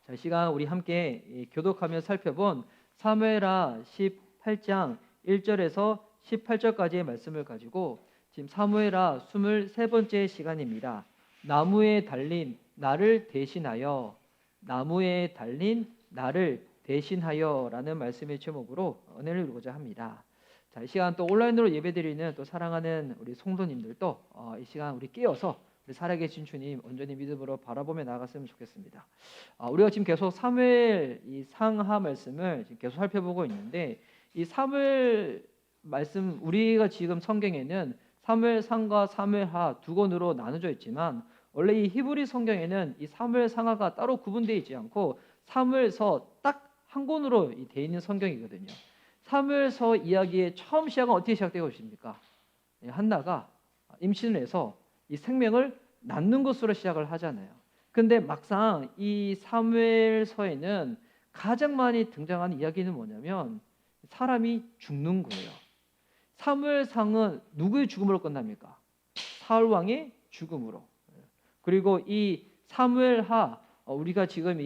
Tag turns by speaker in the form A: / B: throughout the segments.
A: 자, 이 시간 우리 함께 교독하며 살펴본 사무엘하 18장 1절에서 18절까지의 말씀을 가지고 지금 사무엘하 23번째 시간입니다. 나무에 달린 나를 대신하여, 나무에 달린 나를 대신하여 라는 말씀의 제목으로 은혜를 누리고자 합니다. 자, 이 시간 또 온라인으로 예배드리는 또 사랑하는 우리 성도님들도 이 시간 우리 깨어서 우리 살아계신 주님 온전히 믿음으로 바라보며 나아갔으면 좋겠습니다. 우리가 지금 계속 사무엘 이 상하 말씀을 지금 계속 살펴보고 있는데, 이 사무엘 말씀, 우리가 지금 성경에는 사무엘 상과 사무엘 하 두 권으로 나눠져 있지만, 원래 이 히브리 성경에는 이 사무엘 상하가 따로 구분되어 있지 않고 사무엘서 딱 한 권으로 되어 있는 성경이거든요. 사무엘서 이야기의 처음 시작은 어떻게 시작되고 있습니까? 한나가 임신을 해서 이 생명을 낳는 것으로 시작을 하잖아요. 근데 막상 이 사무엘서에는 가장 많이 등장하는 이야기는 뭐냐면 사람이 죽는 거예요. 사무엘상은 누구의 죽음으로 끝납니까? 사울 왕의 죽음으로. 그리고 이 사무엘하, 우리가 지금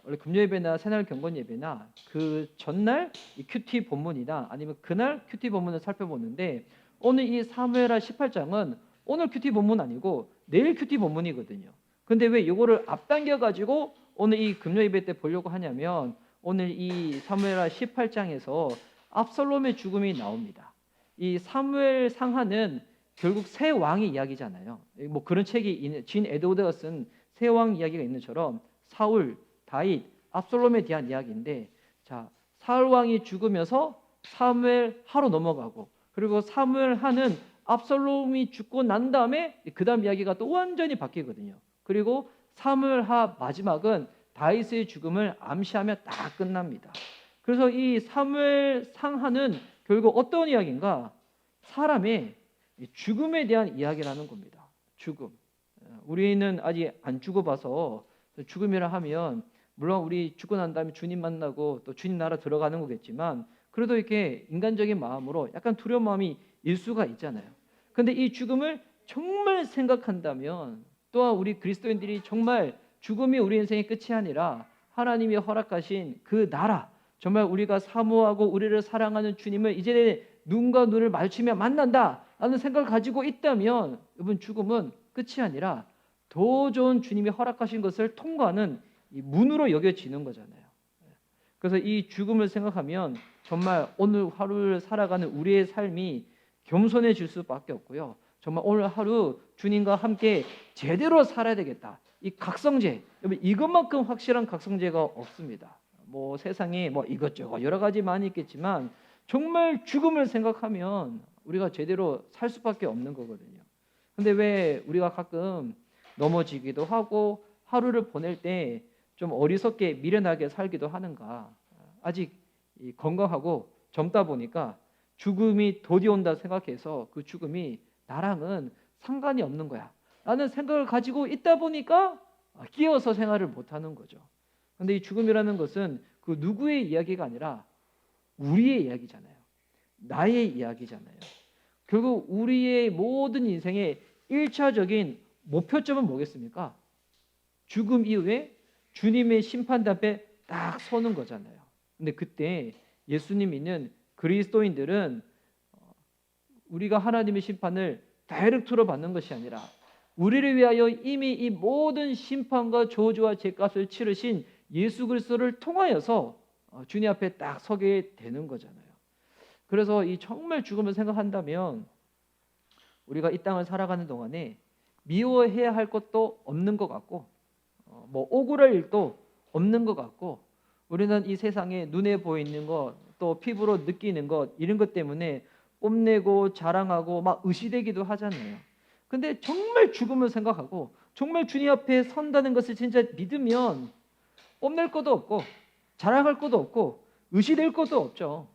A: 원래 금요예배나 새날 경건 예배나 그 전날 이 큐티 본문이나 아니면 그날 큐티 본문을 살펴보는데, 오늘 이 사무엘하 18장은 오늘 큐티 본문 아니고 내일 큐티 본문이거든요. 근데 왜 이거를 앞당겨 가지고 오늘 이 금요 예배 때 보려고 하냐면, 오늘 이 사무엘하 18장에서 압살롬의 죽음이 나옵니다. 이 사무엘 상하는 결국 새 왕의 이야기잖아요. 뭐 그런 책이 진 에드워드가 쓴 새 왕 이야기가 있는 것처럼 사울, 다윗, 압살롬에 대한 이야기인데, 자, 사울 왕이 죽으면서 사무엘 하로 넘어가고, 그리고 사무엘 하는 압살롬이 죽고 난 다음에 그 다음 이야기가 또 완전히 바뀌거든요. 그리고 사무엘하 마지막은 다윗의 죽음을 암시하며 딱 끝납니다. 그래서 이 사무엘 상하는 결국 어떤 이야기인가? 사람의 죽음에 대한 이야기라는 겁니다. 죽음. 우리는 아직 안 죽어봐서 죽음이라 하면 물론 우리 죽고 난 다음에 주님 만나고 또 주님 나라 들어가는 거겠지만, 그래도 이렇게 인간적인 마음으로 약간 두려운 마음이 일 수가 있잖아요. 근데 이 죽음을 정말 생각한다면, 또한 우리 그리스도인들이 정말 죽음이 우리 인생의 끝이 아니라 하나님이 허락하신 그 나라, 정말 우리가 사모하고 우리를 사랑하는 주님을 이제 눈과 눈을 마주치며 만난다 라는 생각을 가지고 있다면, 여러분, 죽음은 끝이 아니라 더 좋은 주님이 허락하신 것을 통과하는 이 문으로 여겨지는 거잖아요. 그래서 이 죽음을 생각하면 정말 오늘 하루를 살아가는 우리의 삶이 겸손해질 수밖에 없고요. 정말 오늘 하루 주님과 함께 제대로 살아야 되겠다. 이 각성제, 이것만큼 확실한 각성제가 없습니다. 뭐 세상에 뭐 이것저것 여러 가지 많이 있겠지만, 정말 죽음을 생각하면 우리가 제대로 살 수밖에 없는 거거든요. 근데 왜 우리가 가끔 넘어지기도 하고 하루를 보낼 때 좀 어리석게 미련하게 살기도 하는가? 아직 건강하고 젊다 보니까 죽음이 도디 온다 생각해서 그 죽음이 나랑은 상관이 없는 거야 라는 생각을 가지고 있다 보니까 끼어서 생활을 못하는 거죠. 그런데 이 죽음이라는 것은 그 누구의 이야기가 아니라 우리의 이야기잖아요. 나의 이야기잖아요. 결국 우리의 모든 인생의 1차적인 목표점은 뭐겠습니까? 죽음 이후에 주님의 심판대 앞에 딱 서는 거잖아요. 근데 그때 예수님 믿는 그리스도인들은 우리가 하나님의 심판을 다이렉트로 받는 것이 아니라 우리를 위하여 이미 이 모든 심판과 저주와 죄값을 치르신 예수 그리스도를 통하여서 주님 앞에 딱 서게 되는 거잖아요. 그래서 이 정말 죽음을 생각한다면 우리가 이 땅을 살아가는 동안에 미워해야 할 것도 없는 것 같고, 뭐 억울할 일도 없는 것 같고, 우리는 이 세상에 눈에 보이는 것, 또 피부로 느끼는 것, 이런 것 때문에 뽐내고 자랑하고 막 의시되기도 하잖아요. 근데 정말 죽음을 생각하고 정말 주님 앞에 선다는 것을 진짜 믿으면 뽐낼 것도 없고 자랑할 것도 없고 의시될 것도 없죠.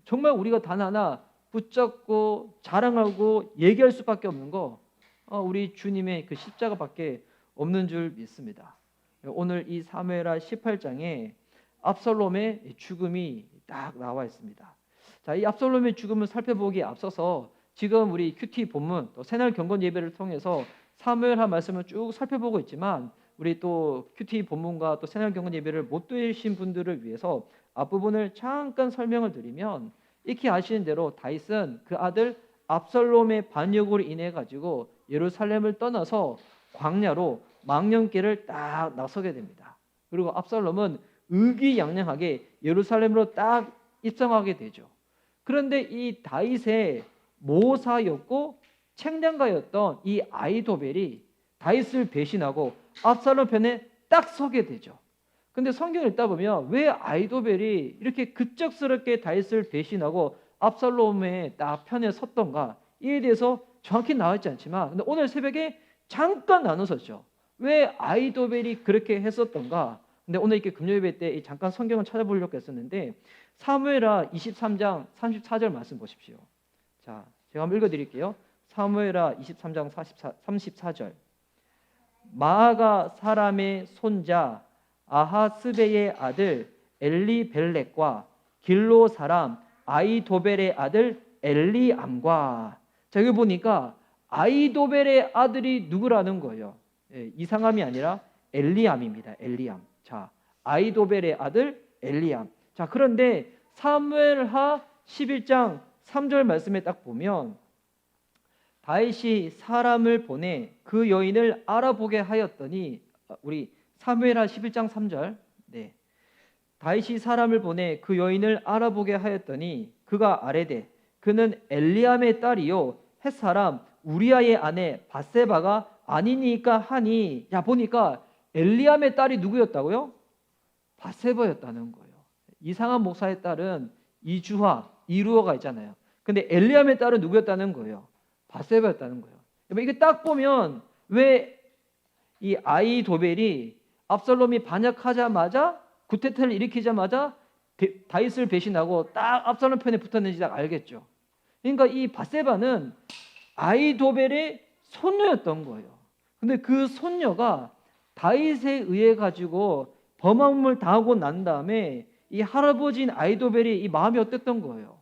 A: 정말 우리가 단 하나 붙잡고 자랑하고 얘기할 수밖에 없는 거, 우리 주님의 그 십자가밖에 없는 줄 믿습니다. 오늘 이 사무엘하 18장에 압살롬의 죽음이 딱 나와 있습니다. 자, 이 압살롬의 죽음을 살펴보기에 앞서서 지금 우리 큐티 본문 또 새날 경건 예배를 통해서 사무엘하 말씀을 쭉 살펴보고 있지만, 우리 또 큐티 본문과 또 새날 경건 예배를 못 드신 분들을 위해서 앞부분을 잠깐 설명을 드리면, 익히 아시는 대로 다윗은 그 아들 압살롬의 반역으로 인해 가지고 예루살렘을 떠나서 광야로 망령길을 딱 나서게 됩니다. 그리고 압살롬은 의기양양하게 예루살렘으로 딱 입성하게 되죠. 그런데 이 다윗의 모사였고 책량가였던 이 아히도벨이 다윗을 배신하고 압살롬 편에 딱 서게 되죠. 근데 성경을 읽다 보면 왜 아히도벨이 이렇게 급작스럽게 다윗을 배신하고 압살롬의 딱 편에 섰던가, 이에 대해서 정확히 나와 있지 않지만, 근데 오늘 새벽에 잠깐 나누었죠. 왜 아히도벨이 그렇게 했었던가. 근데 오늘 이렇게 금요예배 때 잠깐 성경을 찾아보려고 했었는데, 사무엘하 23장 34절 말씀 보십시오. 자, 제가 한번 읽어드릴게요. 사무엘하 23장 34절. 마아가 사람의 손자 아하스베의 아들 엘리벨렉과 길로 사람 아히도벨의 아들 엘리암과. 자, 여기 보니까 아히도벨의 아들이 누구라는 거예요? 이상함이 아니라 엘리암입니다. 엘리암. 자, 아히도벨의 아들 엘리암. 자, 그런데 사무엘하 11장 3절 말씀에 딱 보면 다윗이 사람을 보내 그 여인을 알아보게 하였더니, 우리 사무엘하 11장 3절. 네. 다윗이 사람을 보내 그 여인을 알아보게 하였더니 그가 아뢰되 그는 엘리암의 딸이요 햇사람 우리아의 아내 밧세바가 아니니까 하니. 야, 보니까 엘리암의 딸이 누구였다고요? 밧세바였다는 거예요. 이상한 목사의 딸은 이주하, 이루어가 있잖아요. 근데 엘리암의 딸은 누구였다는 거예요? 밧세바였다는 거예요. 이게 딱 보면 왜 이 아히도벨이 압살롬이 반역하자마자, 구테타를 일으키자마자 다윗을 배신하고 딱 압살롬 편에 붙었는지 딱 알겠죠. 그러니까 이 밧세바는 아히도벨의 손녀였던 거예요. 근데 그 손녀가 다윗에 의해 가지고 범함을 당하고 난 다음에 이 할아버지인 아히도벨이 이 마음이 어땠던 거예요?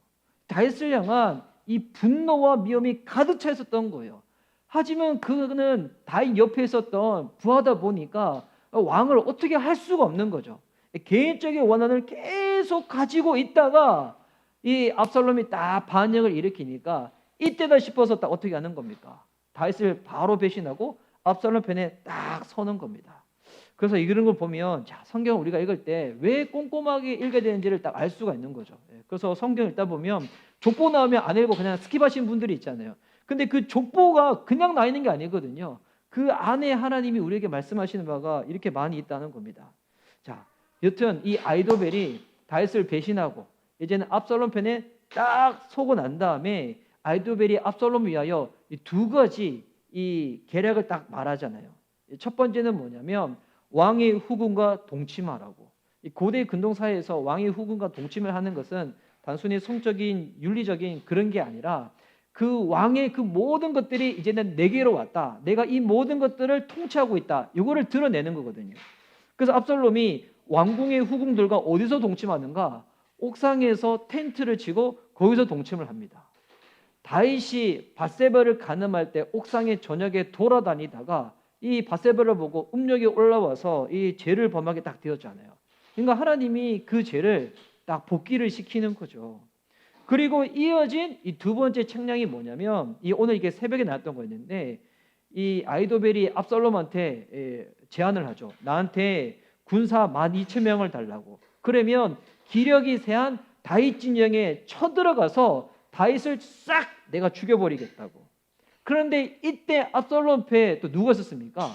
A: 다윗을 향한 이 분노와 미움이 가득 차 있었던 거예요. 하지만 그는 다윗 옆에 있었던 부하다 보니까 왕을 어떻게 할 수가 없는 거죠. 개인적인 원한을 계속 가지고 있다가 이 압살롬이 딱 반역을 일으키니까 이때다 싶어서 딱 어떻게 하는 겁니까? 다윗을 바로 배신하고 압살롬 편에 딱 서는 겁니다. 그래서 이런 걸 보면, 자, 성경 우리가 읽을 때 왜 꼼꼼하게 읽어야 되는지를 딱 알 수가 있는 거죠. 그래서 성경 읽다 보면 족보 나오면 안 읽고 그냥 스킵하시는 분들이 있잖아요. 근데 그 족보가 그냥 나 있는 게 아니거든요. 그 안에 하나님이 우리에게 말씀하시는 바가 이렇게 많이 있다는 겁니다. 자, 여튼 이 아히도벨이 다윗을 배신하고 이제는 압살롬 편에 딱 서고 난 다음에 아히도벨이 압살롬을 위하여 이 두 가지 이 계략을 딱 말하잖아요. 첫 번째는 뭐냐면 왕의 후궁과 동침하라고. 이 고대 근동 사회에서 왕의 후궁과 동침을 하는 것은 단순히 성적인 윤리적인 그런 게 아니라 그 왕의 그 모든 것들이 이제는 내게로 왔다. 내가 이 모든 것들을 통치하고 있다. 이거를 드러내는 거거든요. 그래서 압살롬이 왕궁의 후궁들과 어디서 동침하는가? 옥상에서 텐트를 치고 거기서 동침을 합니다. 다윗이 밧세바를 간음할 때 옥상에 저녁에 돌아다니다가 이 밧세바를 보고 음욕이 올라와서 이 죄를 범하게 딱 되었잖아요. 그러니까 하나님이 그 죄를 딱 복기를 시키는 거죠. 그리고 이어진 이 두 번째 책량이 뭐냐면, 이 오늘 이게 새벽에 나왔던 거였는데, 이 아히도벨이 압살롬한테 제안을 하죠. 나한테 군사 12,000명을 달라고. 그러면 기력이 세한 다윗 진영에 쳐들어가서 다윗을 싹 내가 죽여버리겠다고. 그런데 이때 압살롬 패에 또 누가 있었습니까?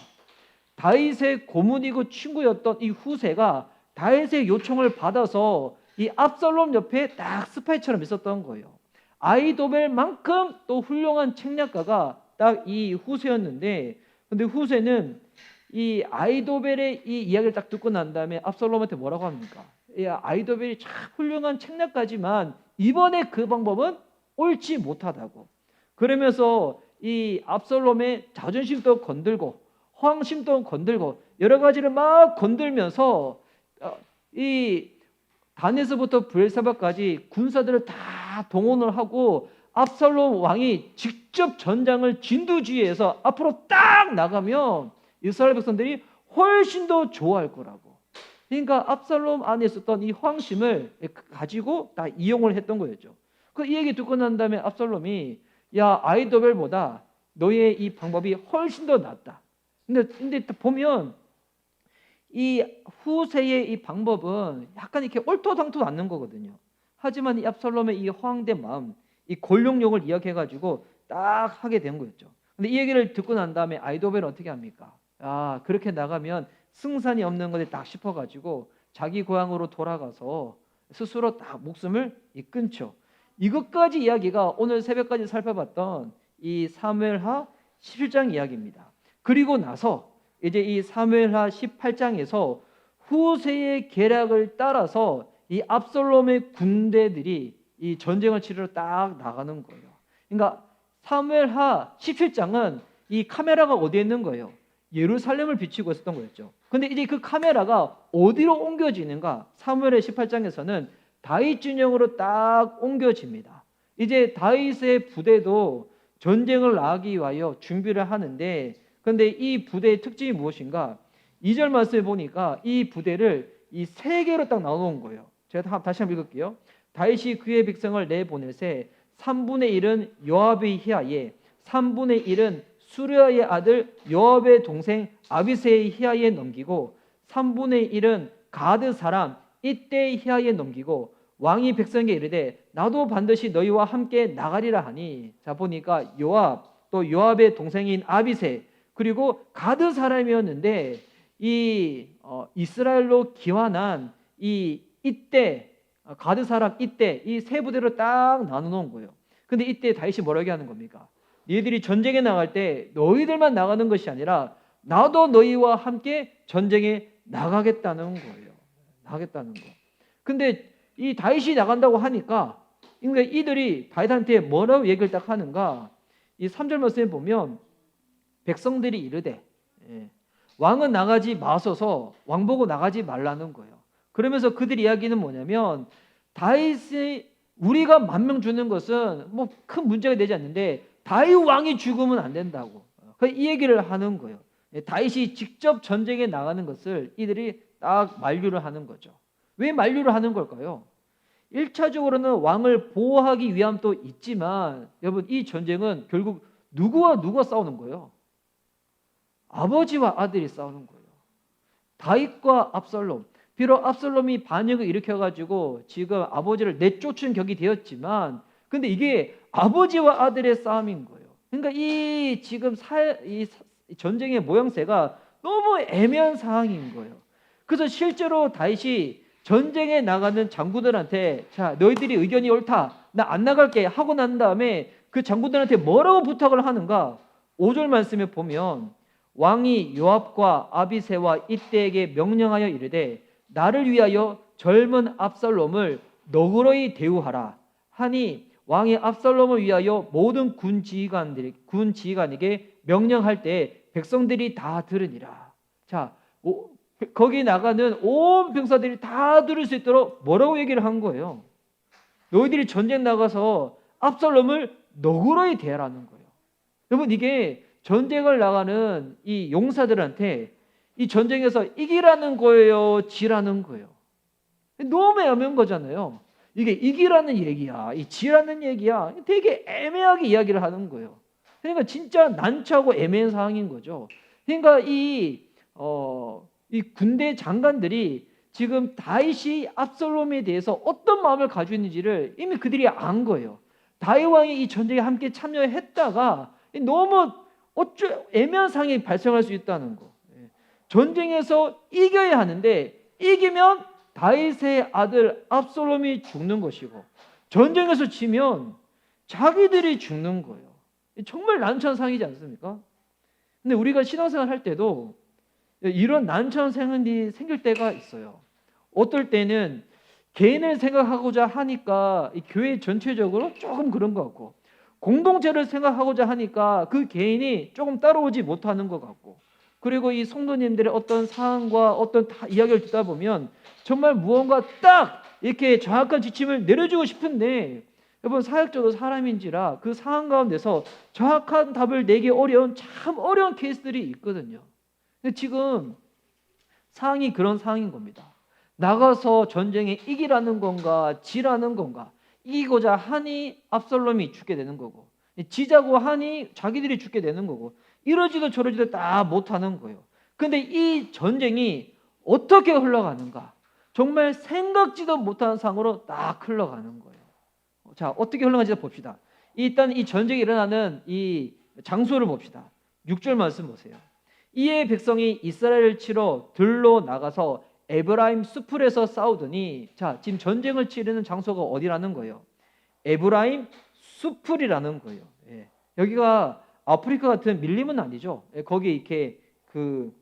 A: 다윗의 고문이고 친구였던 이 후세가 다윗의 요청을 받아서 이 압살롬 옆에 딱 스파이처럼 있었던 거예요. 아히도벨만큼 또 훌륭한 책략가가 딱 이 후세였는데, 근데 후세는 이 아히도벨의 이 이야기를 딱 듣고 난 다음에 압살롬한테 뭐라고 합니까? 이 아히도벨이 참 훌륭한 책략가지만 이번에 그 방법은 옳지 못하다고. 그러면서 이 압살롬의 자존심도 건들고 허황심도 건들고 여러 가지를 막 건들면서 이 단에서부터 브엘사바까지 군사들을 다 동원을 하고 압살롬 왕이 직접 전장을 진두지휘해서 앞으로 딱 나가면 이스라엘 백성들이 훨씬 더 좋아할 거라고. 그러니까 압살롬 안에 있었던 이 황심을 가지고 다 이용을 했던 거였죠. 그 이 얘기 듣고 난 다음에 압살롬이 야 아이도벨보다 너의 이 방법이 훨씬 더 낫다. 근데 보면 이 후세의 이 방법은 약간 이렇게 얼토당토 않는 거거든요. 하지만 이 압살롬의 이 허황된 마음, 이 권력욕을 이야기해가지고 딱 하게 된 거였죠. 근데 이 얘기를 듣고 난 다음에 아이도벨은 어떻게 합니까? 아 그렇게 나가면 승산이 없는 것에 딱 싶어가지고 자기 고향으로 돌아가서 스스로 딱 목숨을 끊죠. 이것까지 이야기가 오늘 새벽까지 살펴봤던 이 사무엘하 17장 이야기입니다. 그리고 나서 이제 이 사무엘하 18장에서 후세의 계략을 따라서 이 압살롬의 군대들이 이 전쟁을 치르러 딱 나가는 거예요. 그러니까 사무엘하 17장은 이 카메라가 어디에 있는 거예요? 예루살렘을 비추고 있었던 거였죠. 근데 이제 그 카메라가 어디로 옮겨지는가? 사무엘의 18장에서는 다윗 진영으로 딱 옮겨집니다. 이제 다윗의 부대도 전쟁을 나가기 위하여 준비를 하는데, 그런데 이 부대의 특징이 무엇인가? 2절 말씀에 보니까 이 부대를 이 세 개로 딱 나눠놓은 거예요. 제가 다시 한번 읽을게요. 다윗이 그의 백성을 내보내세 3분의 1은 요압의 희하에 3분의 1은 수르야의 아들 요압의 동생 아비새의 희하에 넘기고 3분의 1은 가드 사람 이때의 희하에 넘기고 왕이 백성에게 이르되 나도 반드시 너희와 함께 나가리라 하니, 자 보니까 요압 또 요압의 동생인 아비새 그리고 가드 사람이었는데 이 이스라엘로 기환한 이때 가드 사람 이때 이 세 부대로 딱 나눠놓은 거예요. 근데 이때 다윗이 뭐라고 하는 겁니까? 얘들이 전쟁에 나갈 때 너희들만 나가는 것이 아니라 나도 너희와 함께 전쟁에 나가겠다는 거예요. 나가겠다는 거. 근데 이 다윗이 나간다고 하니까 그러니까 이들이 다윗한테 뭐라고 얘기를 딱 하는가? 이 3절 말씀에 보면 백성들이 이르되 왕은 나가지 마소서 왕 보고 나가지 말라는 거예요. 그러면서 그들 이야기는 뭐냐면 다윗이 우리가 10,000명 주는 것은 뭐 큰 문제가 되지 않는데 다윗 왕이 죽으면 안 된다고. 이 얘기를 하는 거예요. 다윗이 직접 전쟁에 나가는 것을 이들이 딱 만류를 하는 거죠. 왜 만류를 하는 걸까요? 1차적으로는 왕을 보호하기 위함도 있지만 여러분 이 전쟁은 결국 누구와 누가 싸우는 거예요? 아버지와 아들이 싸우는 거예요. 다윗과 압살롬. 비록 압살롬이 반역을 일으켜가지고 지금 아버지를 내쫓은 격이 되었지만 근데 이게 아버지와 아들의 싸움인 거예요. 그러니까 이 지금 이 전쟁의 모양새가 너무 애매한 상황인 거예요. 그래서 실제로 다윗이 전쟁에 나가는 장군들한테 자 너희들이 의견이 옳다 나 안 나갈게 하고 난 다음에 그 장군들한테 뭐라고 부탁을 하는가? 5절 말씀에 보면 왕이 요압과 아비새와 이때에게 명령하여 이르되 나를 위하여 젊은 압살롬을 너그러이 대우하라 하니 왕이 압살롬을 위하여 모든 군 지휘관에게 명령할 때 백성들이 다 들으니라. 자, 거기 나가는 온 병사들이 다 들을 수 있도록 뭐라고 얘기를 한 거예요? 너희들이 전쟁 나가서 압살롬을 너그러이 대하라는 거예요. 여러분 이게 전쟁을 나가는 이 용사들한테 이 전쟁에서 이기라는 거예요, 지라는 거예요. 너무 애매한 거잖아요. 이게 이기라는 얘기야, 이 지라는 얘기야. 되게 애매하게 이야기를 하는 거예요. 그러니까 진짜 난처하고 애매한 상황인 거죠. 그러니까 이 군대 장관들이 지금 다윗이 압살롬에 대해서 어떤 마음을 가지고 있는지를 이미 그들이 안 거예요. 다윗 왕이 이 전쟁에 함께 참여했다가 너무 애매한 상황이 발생할 수 있다는 거. 전쟁에서 이겨야 하는데 이기면 다윗의 아들 압살롬이 죽는 것이고 전쟁에서 지면 자기들이 죽는 거예요. 정말 난처한 상황이지 않습니까? 근데 우리가 신앙생활 할 때도 이런 난처한 상황이 생길 때가 있어요. 어떨 때는 개인을 생각하고자 하니까 이 교회 전체적으로 조금 그런 것 같고 공동체를 생각하고자 하니까 그 개인이 조금 따라오지 못하는 것 같고 그리고 이 성도님들의 어떤 상황과 어떤 이야기를 듣다 보면 정말 무언가 딱 이렇게 정확한 지침을 내려주고 싶은데 여러분 사역자도 사람인지라 그 상황 가운데서 정확한 답을 내기 어려운 참 어려운 케이스들이 있거든요. 근데 지금 상황이 그런 상황인 겁니다. 나가서 전쟁에 이기라는 건가 지라는 건가, 이기고자 하니 압살롬이 죽게 되는 거고, 지자고 하니 자기들이 죽게 되는 거고, 이러지도 저러지도 다 못하는 거예요. 근데 이 전쟁이 어떻게 흘러가는가, 정말 생각지도 못한 상으로 딱 흘러가는 거예요. 자, 어떻게 흘러가는지 봅시다. 일단 이 전쟁이 일어나는 이 장소를 봅시다. 6절 말씀 보세요. 이에 백성이 이스라엘을 치러 들로 나가서 에브라임 수풀에서 싸우더니, 자, 지금 전쟁을 치르는 장소가 어디라는 거예요? 에브라임 수풀이라는 거예요. 예. 여기가 아프리카 같은 밀림은 아니죠. 예, 거기 이렇게 그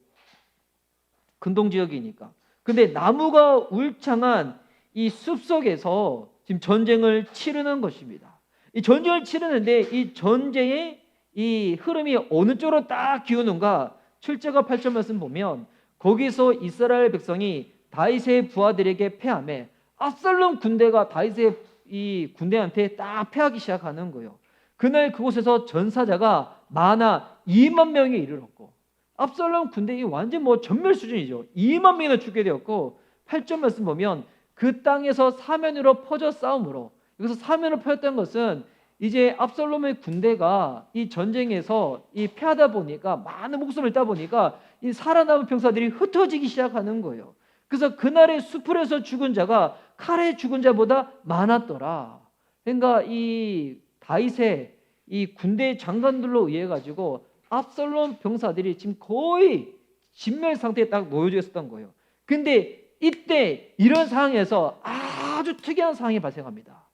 A: 근동 지역이니까. 근데 나무가 울창한 이 숲속에서 지금 전쟁을 치르는 것입니다. 이 전쟁을 치르는데 이 전쟁의 이 흐름이 어느 쪽으로 딱 기우는가? 7절과 8절 말씀 보면 거기서 이스라엘 백성이 다윗의 부하들에게 패하며 압살롬 군대가 다윗의 이 군대한테 딱 패하기 시작하는 거예요. 그날 그곳에서 전사자가 많아 2만 명에 이르렀고, 압살롬 군대이 완전 뭐 전멸 수준이죠. 2만 명이나 죽게 되었고, 8절 말씀 보면 그 땅에서 사면으로 퍼져 싸움으로, 여기서 사면으로 퍼졌던 것은 이제 압살롬의 군대가 이 전쟁에서 이 패하다 보니까, 많은 목숨을 잃다 보니까 이 살아남은 병사들이 흩어지기 시작하는 거예요. 그래서 그날의 수풀에서 죽은 자가 칼에 죽은 자보다 많았더라. 그러니까 이 다윗의 이 군대 장관들로 의해 가지고 압살롬 병사들이 지금 거의 진멸 상태에 딱 놓여져 있었던 거예요. 근데 이때 이런 상황에서 아주 특이한 상황이 발생합니다.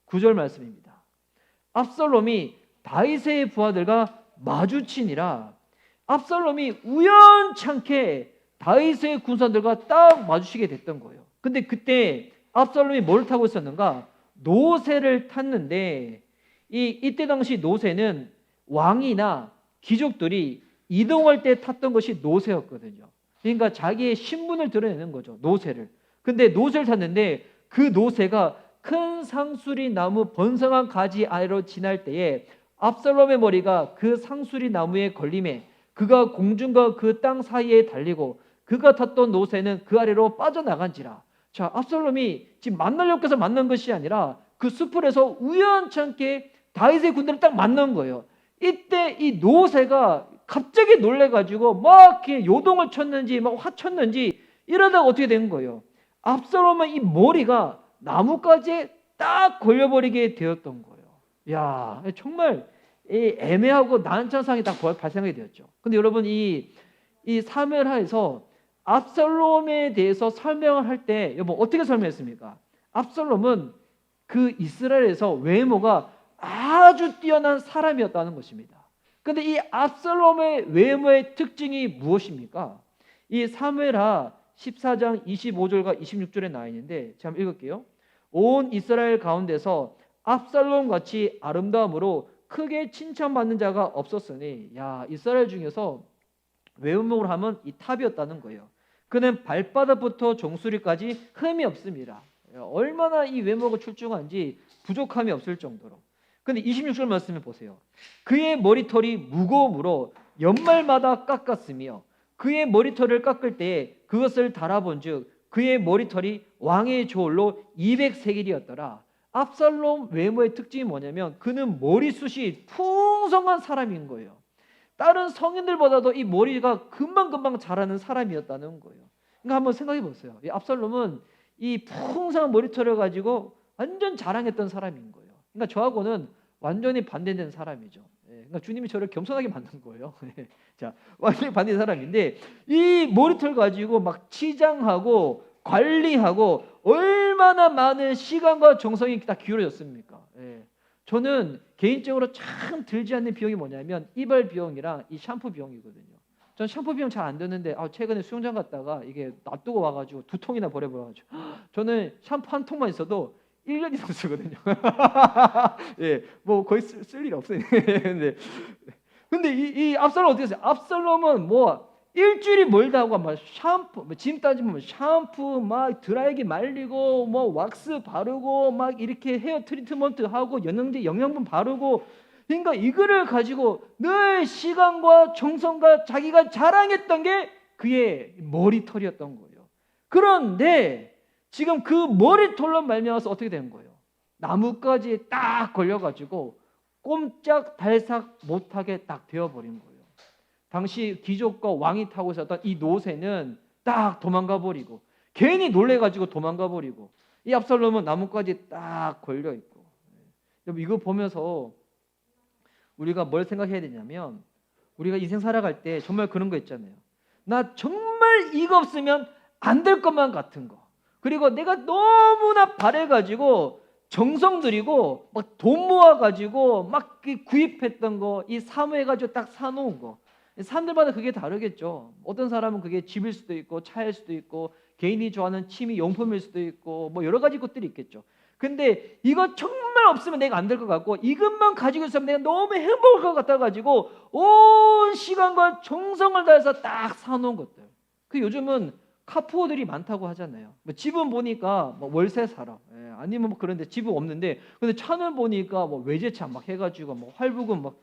A: 9절 말씀입니다. 압살롬이 다윗의 부하들과 마주치니라. 압살롬이 우연찮게 다윗의 군사들과 딱 마주치게 됐던 거예요. 근데 그때 압살롬이 뭘 타고 있었는가? 노새를 탔는데, 이때 당시 노새는 왕이나 귀족들이 이동할 때 탔던 것이 노새였거든요. 그러니까 자기의 신분을 드러내는 거죠, 노새를. 근데 노새를 탔는데 그 노새가 큰 상수리 나무 번성한 가지 아래로 지날 때에 압살롬의 머리가 그 상수리 나무에 걸림에 그가 공중과 그 땅 사이에 달리고 그가 탔던 노새는 그 아래로 빠져나간지라. 자, 압살롬이 지금 만나려고 해서 만난 것이 아니라 그 숲풀에서 우연찮게 다윗의 군대를 딱 만난 거예요. 이때 이 노새가 갑자기 놀래가지고 막 이렇게 요동을 쳤는지 막 화쳤는지 이러다가 어떻게 된 거예요? 압살롬은 이 머리가 나뭇가지에 딱 걸려버리게 되었던 거예요. 야, 정말 애매하고 난처한 상황이 딱 발생하게 되었죠. 근데 여러분, 이 사무엘하에서 압살롬에 대해서 설명을 할 때 여러분 어떻게 설명했습니까? 압살롬은 그 이스라엘에서 외모가 아주 뛰어난 사람이었다는 것입니다. 그런데 이 압살롬의 외모의 특징이 무엇입니까? 이 사무엘하 14장 25절과 26절에 나와 있는데 제가 한번 읽을게요. 온 이스라엘 가운데서 압살롬 같이 아름다움으로 크게 칭찬받는 자가 없었으니, 야, 이스라엘 중에서 외모를 하면 이 탑이었다는 거예요. 그는 발바닥부터 정수리까지 흠이 없습니다. 얼마나 이 외모가 출중한지 부족함이 없을 정도로. 근데 26절 말씀을 보세요. 그의 머리털이 무거움으로 연말마다 깎았으며 그의 머리털을 깎을 때에 그것을 달아본 즉 그의 머리털이 왕의 저울로 200세겔이었더라. 압살롬 외모의 특징이 뭐냐면 그는 머리숱이 풍성한 사람인 거예요. 다른 성인들보다도 이 머리가 금방금방 자라는 사람이었다는 거예요. 그러니까 한번 생각해 보세요. 이 압살롬은 이 풍성한 머리털을 가지고 완전 자랑했던 사람인 거예요. 그러니까 저하고는 완전히 반대되는 사람이죠. 그러니까 주님이 저를 겸손하게 만든 거예요. 자, 완전히 반대된 사람인데 이 머리털 가지고 막 치장하고 관리하고 얼마나 많은 시간과 정성이 다 기울어졌습니까? 저는 개인적으로 참 들지 않는 비용이 뭐냐면 이발 비용이랑 이 샴푸 비용이거든요. 전 샴푸 비용 잘 안 드는데 최근에 수영장 갔다가 이게 놔두고 와가지고 2통이나 버려버려가지고 저는 샴푸 한 통만 있어도 1년 이상 쓰거든요. 예, 뭐 거의 쓸 일이 없어요. 근데 이 압살롬 어떻게 했어요? 압살롬은 뭐 일주일이 멀다 하고 막 샴푸, 지금 따지면 샴푸 막 드라이기 말리고 뭐 왁스 바르고 막 이렇게 헤어 트리트먼트 하고 영양제 영양분 바르고, 그러니까 이거를 가지고 늘 시간과 정성과 자기가 자랑했던 게 그의 머리털이었던 거예요. 그런데 지금 그 머리털로 말미암아서 어떻게 된 거예요? 나뭇가지에 딱 걸려가지고 꼼짝달싹 못하게 딱 되어버린 거예요. 당시 귀족과 왕이 타고 있었던 이 노새는 딱 도망가 버리고, 괜히 놀래가지고 도망가 버리고, 이 압살롬은 나뭇가지에 딱 걸려 있고. 여러분, 이거 보면서 우리가 뭘 생각해야 되냐면, 우리가 인생 살아갈 때 정말 그런 거 있잖아요. 나 정말 이거 없으면 안 될 것만 같은 거, 그리고 내가 너무나 바래가지고 정성 들이고 막 돈 모아가지고 막 구입했던 거, 이 사모해가지고 딱 사놓은 거. 사람들마다 그게 다르겠죠. 어떤 사람은 그게 집일 수도 있고 차일 수도 있고 개인이 좋아하는 취미 용품일 수도 있고 뭐 여러 가지 것들이 있겠죠. 근데 이거 정말 없으면 내가 안 될 것 같고, 이것만 가지고 있으면 내가 너무 행복할 것 같아가지고 온 시간과 정성을 다해서 딱 사놓은 것들. 그 요즘은 카푸어들이 많다고 하잖아요. 뭐 집은 보니까 뭐 월세 살아, 아니면 뭐 그런데 집은 없는데, 근데 차는 보니까 뭐 외제차 막 해가지고 뭐 할부금 막,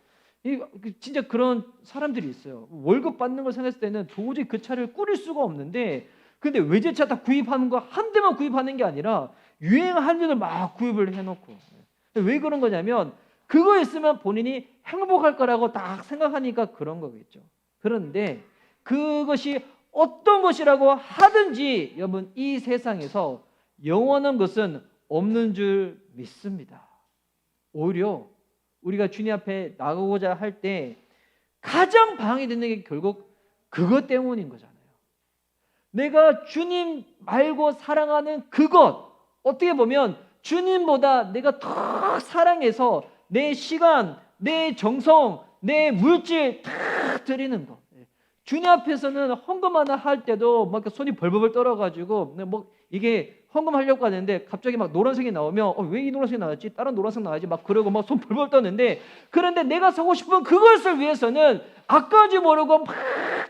A: 진짜 그런 사람들이 있어요. 월급 받는 걸 생각했을 때는 도저히 그 차를 꾸릴 수가 없는데, 근데 외제차 다 구입하는 거 한 대만 구입하는 게 아니라 유행하는 데를 막 구입을 해놓고. 왜 그런 거냐면 그거 있으면 본인이 행복할 거라고 딱 생각하니까 그런 거겠죠. 그런데 그것이 어떤 것이라고 하든지 여러분, 이 세상에서 영원한 것은 없는 줄 믿습니다. 오히려 우리가 주님 앞에 나가고자 할 때 가장 방해되는 게 결국 그것 때문인 거잖아요. 내가 주님 말고 사랑하는 그것, 어떻게 보면 주님보다 내가 더 사랑해서 내 시간, 내 정성, 내 물질 다 드리는 것. 주님 앞에서는 헌금 하나 할 때도 막 손이 벌벌 떨어가지고 뭐 이게 헌금하려고 하는데 갑자기 막 노란색이 나오면 왜 이 노란색이 나왔지? 다른 노란색 나와야지 막 그러고 막 손 벌벌 떠는데, 그런데 내가 사고 싶은 그것을 위해서는 아까운지 모르고 막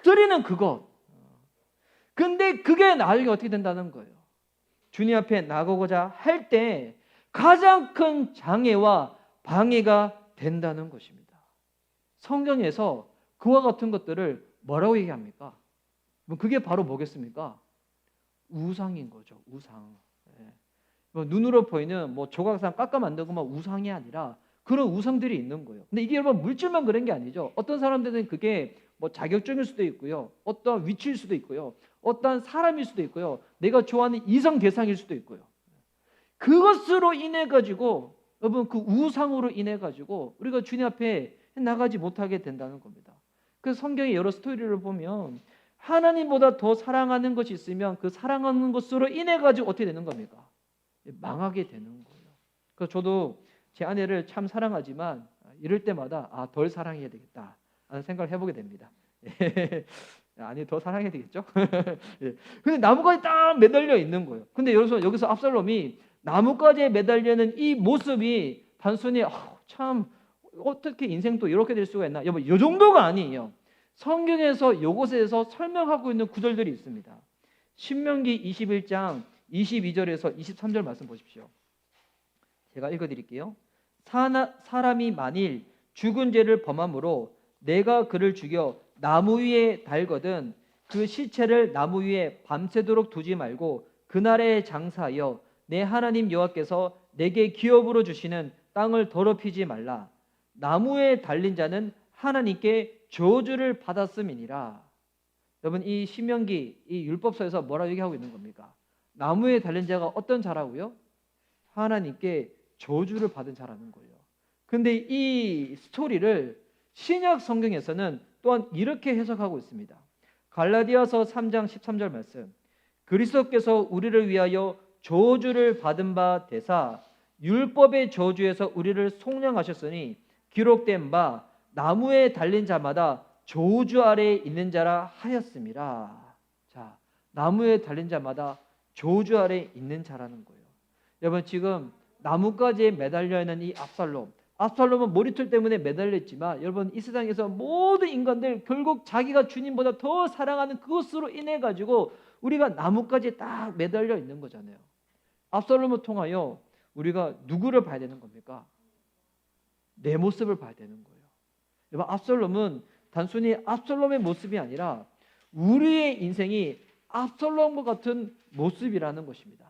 A: 드리는 그것. 근데 그게 나중에 어떻게 된다는 거예요? 주님 앞에 나가고자 할 때 가장 큰 장애와 방해가 된다는 것입니다. 성경에서 그와 같은 것들을 뭐라고 얘기합니까? 그게 바로 뭐겠습니까? 우상인 거죠. 우상. 눈으로 보이는 뭐 조각상 깎아 만들고 막 우상이 아니라 그런 우상들이 있는 거예요. 근데 이게 여러분 물질만 그런 게 아니죠. 어떤 사람들은 그게 뭐 자격증일 수도 있고요, 어떤 위치일 수도 있고요, 어떤 사람일 수도 있고요, 내가 좋아하는 이성 대상일 수도 있고요. 그것으로 인해 가지고 여러분, 그 우상으로 인해 가지고 우리가 주님 앞에 나가지 못하게 된다는 겁니다. 그래서 성경의 여러 스토리를 보면 하나님보다 더 사랑하는 것이 있으면 그 사랑하는 것으로 인해 가지고 어떻게 되는 겁니까? 망하게 되는 거예요. 그래서 저도 제 아내를 참 사랑하지만 이럴 때마다 덜 사랑해야 되겠다 하는 생각을 해보게 됩니다. 아니, 더 사랑해야 되겠죠? 근데 나뭇가지 딱 매달려 있는 거예요. 근데 여기서 압살롬이 나뭇가지에 매달리는 이 모습이 단순히 참 어떻게 인생도 이렇게 될 수가 있나, 여러분, 이 정도가 아니에요. 성경에서 이곳에서 설명하고 있는 구절들이 있습니다. 신명기 21장 22절에서 23절 말씀 보십시오. 제가 읽어드릴게요. 사람이 만일 죽은 죄를 범함으로 내가 그를 죽여 나무 위에 달거든 그 시체를 나무 위에 밤새도록 두지 말고 그날에 장사하여 내 하나님 여호와께서 내게 기업으로 주시는 땅을 더럽히지 말라. 나무에 달린 자는 하나님께 저주를 받았음이니라. 여러분, 이 신명기, 이 율법서에서 뭐라고 얘기하고 있는 겁니까? 나무에 달린 자가 어떤 자라고요? 하나님께 저주를 받은 자라는 거예요. 근데 이 스토리를 신약 성경에서는 또한 이렇게 해석하고 있습니다. 갈라디아서 3장 13절 말씀. 그리스도께서 우리를 위하여 저주를 받은 바 되사 율법의 저주에서 우리를 속량하셨으니 기록된 바 나무에 달린 자마다 저주 아래에 있는 자라 하였음이라. 자, 나무에 달린 자마다 저주 아래에 있는 자라는 거예요. 여러분, 지금 나뭇가지에 매달려 있는 이 압살롬은 머리털 때문에 매달렸지만, 여러분, 이 세상에서 모든 인간들 결국 자기가 주님보다 더 사랑하는 그것으로 인해 가지고 우리가 나뭇가지에 딱 매달려 있는 거잖아요. 압살롬을 통하여 우리가 누구를 봐야 되는 겁니까? 내 모습을 봐야 되는 거예요. 여러분, 압살롬은 단순히 압살롬의 모습이 아니라 우리의 인생이 압살롬과 같은 모습이라는 것입니다.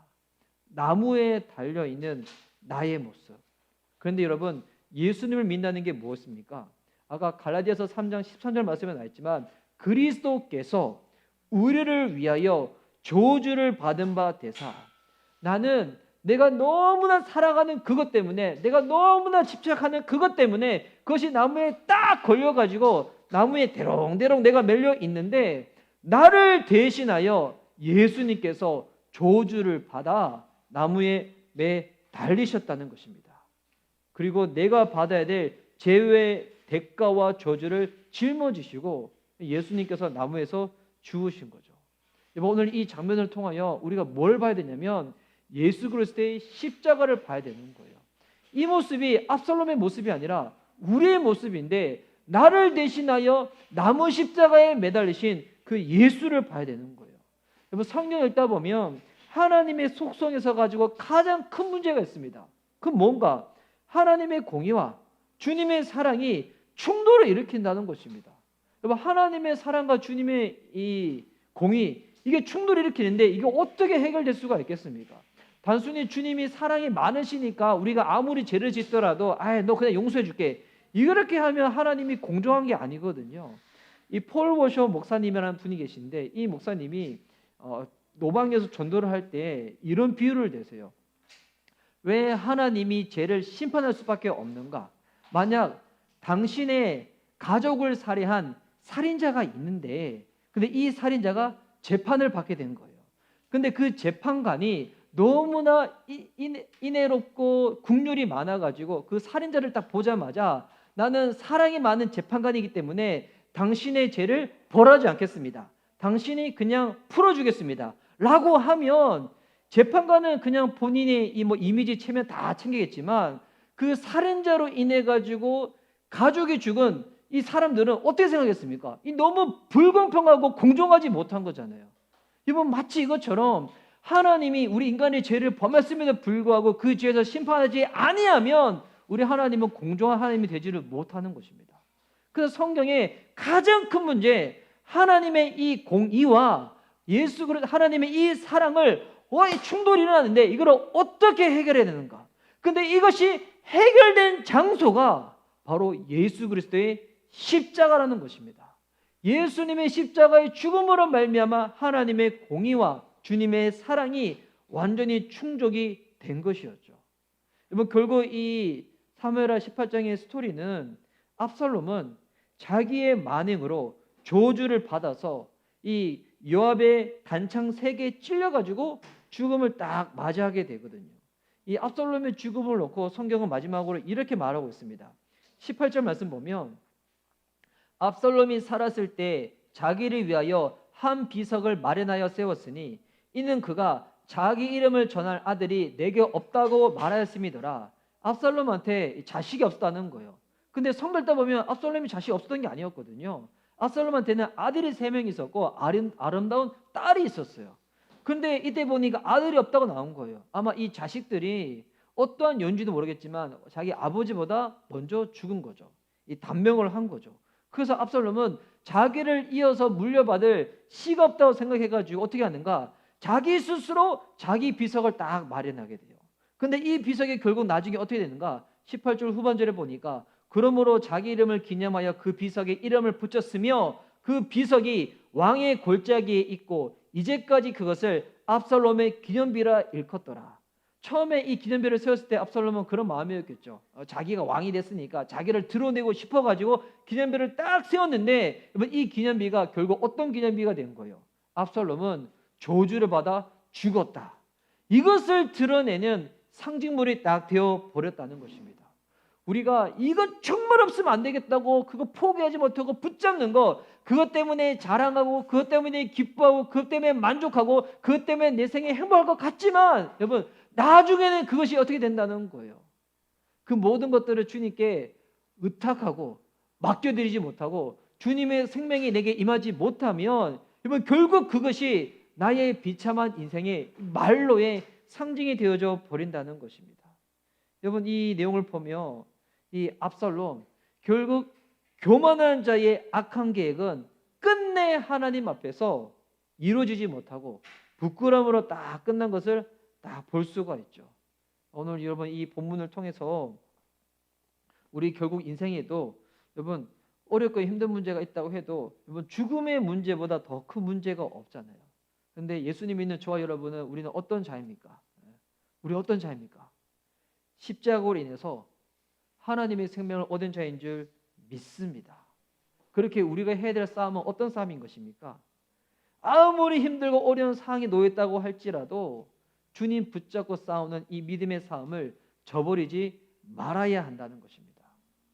A: 나무에 달려있는 나의 모습. 그런데 여러분, 예수님을 믿는다는 게 무엇입니까? 아까 갈라디아서 3장 13절 말씀에 나있지만 그리스도께서 우리를 위하여 저주를 받은 바 되사, 나는 내가 너무나 살아가는 그것 때문에, 내가 너무나 집착하는 그것 때문에 그것이 나무에 딱 걸려가지고 나무에 대롱대롱 내가 매려 있는데, 나를 대신하여 예수님께서 저주를 받아 나무에 매 달리셨다는 것입니다. 그리고 내가 받아야 될 죄의 대가와 저주를 짊어지시고 예수님께서 나무에서 죽으신 거죠. 오늘 이 장면을 통하여 우리가 뭘 봐야 되냐면 예수 그리스도의 십자가를 봐야 되는 거예요. 이 모습이 압살롬의 모습이 아니라 우리의 모습인데, 나를 대신하여 나무 십자가에 매달리신 그 예수를 봐야 되는 거예요. 여러분, 성경 읽다 보면 하나님의 속성에서 가지고 가장 큰 문제가 있습니다. 그 뭔가? 하나님의 공의와 주님의 사랑이 충돌을 일으킨다는 것입니다. 여러분, 하나님의 사랑과 주님의 이 공의, 이게 충돌을 일으키는데 이게 어떻게 해결될 수가 있겠습니까? 단순히 주님이 사랑이 많으시니까 우리가 아무리 죄를 짓더라도 너 그냥 용서해 줄게, 이렇게 하면 하나님이 공정한 게 아니거든요. 이 폴 워셔 목사님이라는 분이 계신데, 이 목사님이 노방에서 전도를 할 때 이런 비유를 내세요. 왜 하나님이 죄를 심판할 수밖에 없는가? 만약 당신의 가족을 살해한 살인자가 있는데, 근데 이 살인자가 재판을 받게 된 거예요. 근데 그 재판관이 너무나 인애롭고 국률이 많아가지고 그 살인자를 딱 보자마자 나는 사랑이 많은 재판관이기 때문에 당신의 죄를 벌하지 않겠습니다, 당신이 그냥 풀어주겠습니다 라고 하면, 재판관은 그냥 본인의 이미지 체면 다 챙기겠지만 그 살인자로 인해 가지고 가족이 죽은 이 사람들은 어떻게 생각했습니까? 이 너무 불공평하고 공정하지 못한 거잖아요. 이번 마치 이것처럼 하나님이 우리 인간의 죄를 범했음에도 불구하고 그 죄에서 심판하지 아니하면 우리 하나님은 공정한 하나님이 되지를 못하는 것입니다. 그래서 성경의 가장 큰 문제, 하나님의 이 공의와 예수 그리스도 하나님의 이 사랑을 충돌이 일어나는데 이걸 어떻게 해결해야 되는가? 근데 이것이 해결된 장소가 바로 예수 그리스도의 십자가라는 것입니다. 예수님의 십자가의 죽음으로 말미암아 하나님의 공의와 주님의 사랑이 완전히 충족이 된 것이었죠. 여러분, 결국 이 사무엘하 18장의 스토리는 압살롬은 자기의 만행으로 저주를 받아서 이 요압의 단창 3개 찔려가지고 죽음을 딱 맞이하게 되거든요. 이 압살롬의 죽음을 놓고 성경은 마지막으로 이렇게 말하고 있습니다. 18절 말씀 보면 압살롬이 살았을 때 자기를 위하여 한 비석을 마련하여 세웠으니 이는 그가 자기 이름을 전할 아들이 내게 없다고 말하였음이더라. 압살롬한테 자식이 없었다는 거예요. 근데 성경 읽다 보면 압살롬이 자식이 없었던 게 아니었거든요. 압살롬한테는 아들이 3명 있었고 아름다운 딸이 있었어요. 근데 이때 보니까 아들이 없다고 나온 거예요. 아마 이 자식들이 어떠한 연주도 모르겠지만 자기 아버지보다 먼저 죽은 거죠. 이 단명을 한 거죠. 그래서 압살롬은 자기를 이어서 물려받을 씨가 없다고 생각해가지고 어떻게 하는가? 자기 스스로 자기 비석을 딱 마련하게 돼요. 근데 이 비석이 결국 나중에 어떻게 되는가? 18절 후반절에 보니까 그러므로 자기 이름을 기념하여 그 비석에 이름을 붙였으며 그 비석이 왕의 골짜기에 있고 이제까지 그것을 압살롬의 기념비라 일컫더라. 처음에 이 기념비를 세웠을 때 압살롬은 그런 마음이었겠죠. 자기가 왕이 됐으니까 자기를 드러내고 싶어가지고 기념비를 딱 세웠는데 이 기념비가 결국 어떤 기념비가 된 거예요? 압살롬은 저주를 받아 죽었다. 이것을 드러내는 상징물이 딱 되어 버렸다는 것입니다. 우리가 이거 정말 없으면 안 되겠다고 그거 포기하지 못하고 붙잡는 거, 그것 때문에 자랑하고 그것 때문에 기뻐하고 그것 때문에 만족하고 그것 때문에 내 생에 행복할 것 같지만 여러분, 나중에는 그것이 어떻게 된다는 거예요. 그 모든 것들을 주님께 의탁하고 맡겨드리지 못하고 주님의 생명이 내게 임하지 못하면 여러분, 결국 그것이 나의 비참한 인생의 말로의 상징이 되어져 버린다는 것입니다. 여러분, 이 내용을 보며 이 압살롬, 결국 교만한 자의 악한 계획은 끝내 하나님 앞에서 이루어지지 못하고 부끄러움으로 딱 끝난 것을 딱 볼 수가 있죠. 오늘 여러분 이 본문을 통해서 우리 결국 인생에도 여러분 어렵고 힘든 문제가 있다고 해도 여러분 죽음의 문제보다 더 큰 문제가 없잖아요. 그런데 예수님 믿는 저와 여러분은 우리는 어떤 자입니까? 우리 어떤 자입니까? 십자가로 인해서 하나님의 생명을 얻은 자인 줄 믿습니다. 그렇게 우리가 해야 될 싸움은 어떤 싸움인 것입니까? 아무리 힘들고 어려운 상황에 놓였다고 할지라도 주님 붙잡고 싸우는 이 믿음의 싸움을 저버리지 말아야 한다는 것입니다.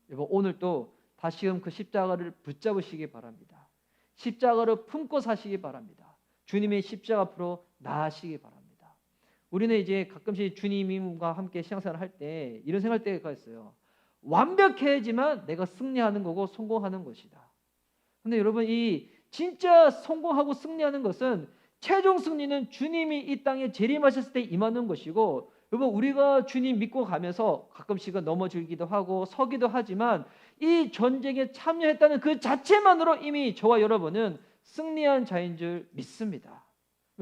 A: 여러분 오늘 또 다시금 그 십자가를 붙잡으시기 바랍니다. 십자가를 품고 사시기 바랍니다. 주님의 십자가 앞으로 나아가시기 바랍니다. 우리는 이제 가끔씩 주님과 함께 신앙생활을 할 때 이런 생각할 때가 있어요. 완벽해야지만 내가 승리하는 거고 성공하는 것이다. 근데 여러분 이 진짜 성공하고 승리하는 것은 최종 승리는 주님이 이 땅에 재림하셨을 때 임하는 것이고 여러분 우리가 주님 믿고 가면서 가끔씩은 넘어지기도 하고 서기도 하지만 이 전쟁에 참여했다는 그 자체만으로 이미 저와 여러분은 승리한 자인 줄 믿습니다.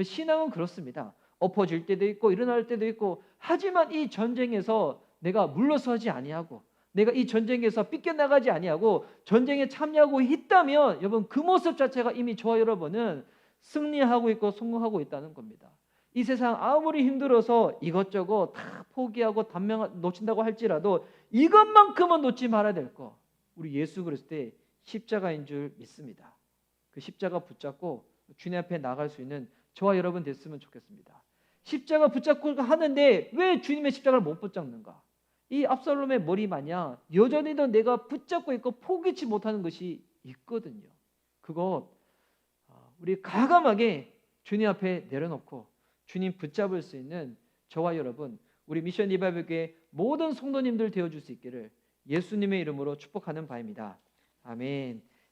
A: 신앙은 그렇습니다. 엎어질 때도 있고 일어날 때도 있고 하지만 이 전쟁에서 내가 물러서지 아니하고 내가 이 전쟁에서 삐껴나가지 아니하고 전쟁에 참여하고 있다면 여러분 그 모습 자체가 이미 저와 여러분은 승리하고 있고 성공하고 있다는 겁니다. 이 세상 아무리 힘들어서 이것저것 다 포기하고 단명 놓친다고 할지라도 이것만큼은 놓지 말아야 될 거. 우리 예수 그리스도의 십자가인 줄 믿습니다. 그 십자가 붙잡고 주님 앞에 나갈 수 있는 저와 여러분 됐으면 좋겠습니다. 십자가 붙잡고 하는데 왜 주님의 십자가를 못 붙잡는가? 이 압살롬의 머리 마냥 여전히도 내가 붙잡고 있고 포기치 못하는 것이 있거든요. 그것 우리 과감하게 주님 앞에 내려놓고 주님 붙잡을 수 있는 저와 여러분 우리 미션 리바이벌교회 모든 성도님들 되어줄 수 있기를 예수님의 이름으로 축복하는 바입니다. 아멘.